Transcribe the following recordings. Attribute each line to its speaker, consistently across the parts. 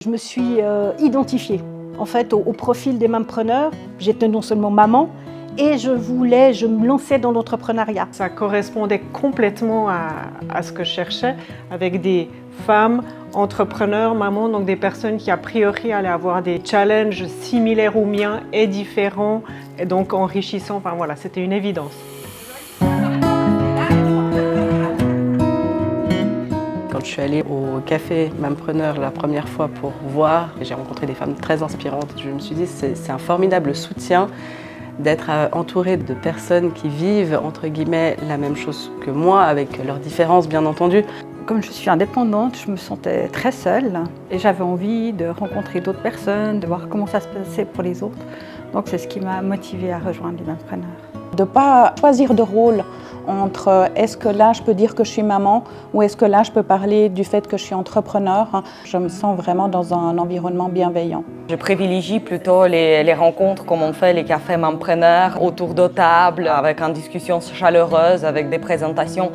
Speaker 1: Je me suis identifiée en fait au profil des mampreneurs. J'étais non seulement maman et je me lançais dans l'entrepreneuriat.
Speaker 2: Ça correspondait complètement à ce que je cherchais, avec des femmes entrepreneurs, mamans, donc des personnes qui a priori allaient avoir des challenges similaires aux miens et différents, et donc enrichissants. Enfin voilà, c'était une évidence.
Speaker 3: Quand je suis allée au café Mampreneur la première fois pour voir, j'ai rencontré des femmes très inspirantes. Je me suis dit c'est un formidable soutien d'être entourée de personnes qui vivent entre guillemets la même chose que moi, avec leurs différences bien entendu.
Speaker 4: Comme je suis indépendante, je me sentais très seule et j'avais envie de rencontrer d'autres personnes, de voir comment ça se passait pour les autres. Donc c'est ce qui m'a motivée à rejoindre les Mampreneurs.
Speaker 5: De ne pas choisir de rôle entre est-ce que là je peux dire que je suis maman ou est-ce que là je peux parler du fait que je suis entrepreneur. Je me sens vraiment dans un environnement bienveillant.
Speaker 6: Je privilégie plutôt les rencontres comme on fait les cafés Mampreneurs autour de tables avec une discussion chaleureuse, avec des présentations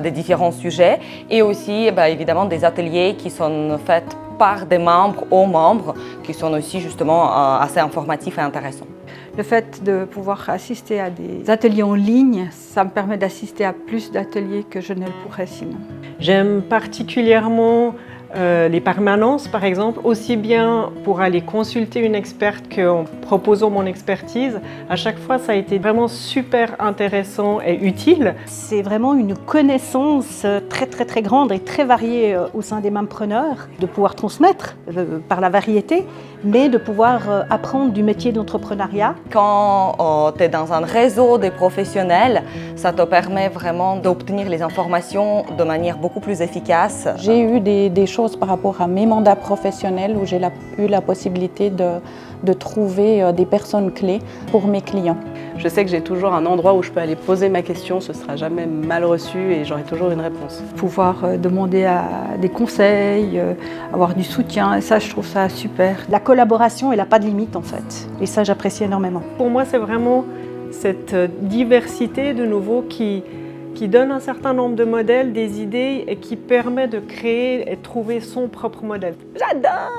Speaker 6: des différents sujets et aussi évidemment des ateliers qui sont faits par des membres aux membres qui sont aussi justement assez informatifs et intéressants.
Speaker 4: Le fait de pouvoir assister à des ateliers en ligne, ça me permet d'assister à plus d'ateliers que je ne le pourrais sinon.
Speaker 2: J'aime particulièrement les permanences, par exemple, aussi bien pour aller consulter une experte qu'en proposant mon expertise. À chaque fois, ça a été vraiment super intéressant et utile.
Speaker 1: C'est vraiment une connaissance très grande et très variée au sein des mampreneurs, de pouvoir transmettre par la variété, mais de pouvoir apprendre du métier d'entrepreneuriat.
Speaker 6: Quand tu es dans un réseau des professionnels, ça te permet vraiment d'obtenir les informations de manière beaucoup plus efficace.
Speaker 5: J'ai eu des choses par rapport à mes mandats professionnels où j'ai eu la possibilité de trouver des personnes clés pour mes clients.
Speaker 3: Je sais que j'ai toujours un endroit où je peux aller poser ma question, ce ne sera jamais mal reçu et j'aurai toujours une réponse.
Speaker 4: Pouvoir demander des conseils, avoir du soutien, et ça je trouve ça super.
Speaker 1: La collaboration, elle n'a pas de limite en fait, et ça j'apprécie énormément.
Speaker 2: Pour moi, c'est vraiment cette diversité de nouveau qui donne un certain nombre de modèles, des idées et qui permet de créer et de trouver son propre modèle. J'adore!